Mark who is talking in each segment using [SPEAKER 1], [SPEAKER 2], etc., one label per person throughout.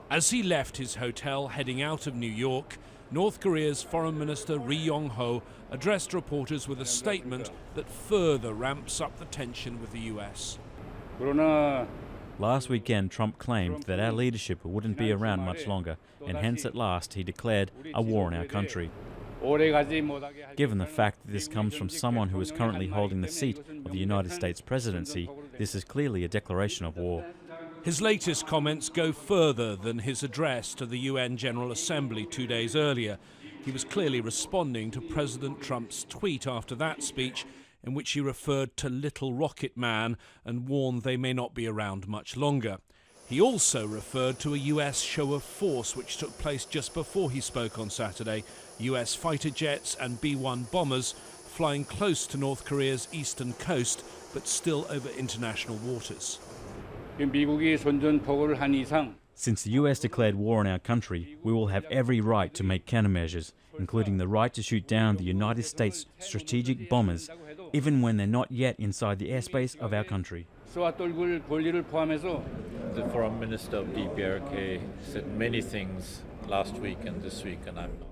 [SPEAKER 1] As he left his hotel heading out of New York, North Korea's Foreign Minister Ri Yong-ho addressed reporters with a statement that further ramps up the tension with the US.
[SPEAKER 2] Last weekend, Trump claimed that our leadership wouldn't be around much longer, and hence at last he declared a war on our country. Given the fact that this comes from someone who is currently holding the seat of the United States presidency, this is clearly a declaration of war.
[SPEAKER 1] His latest comments go further than his address to the UN General Assembly 2 days earlier. He was clearly responding to President Trump's tweet after that speech, in which he referred to Little Rocket Man and warned they may not be around much longer. He also referred to a US show of force which took place just before he spoke on Saturday. US fighter jets and B-1 bombers flying close to North Korea's eastern coast, but still over international waters.
[SPEAKER 2] Since the US declared war on our country, we will have every right to make countermeasures, including the right to shoot down the United States strategic bombers, even when they're not yet inside the airspace of our country.
[SPEAKER 3] The Foreign Minister of the PRK said many things last week and this week, and I'm not.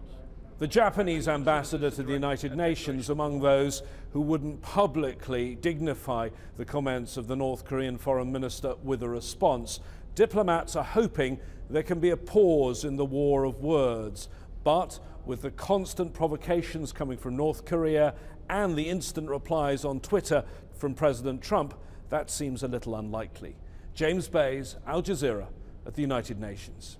[SPEAKER 1] The Japanese ambassador to the United Nations among those who wouldn't publicly dignify the comments of the North Korean foreign minister with a response. Diplomats are hoping there can be a pause in the war of words, but with the constant provocations coming from North Korea and the instant replies on Twitter from President Trump, that seems a little unlikely. James Bays, Al Jazeera at the United Nations.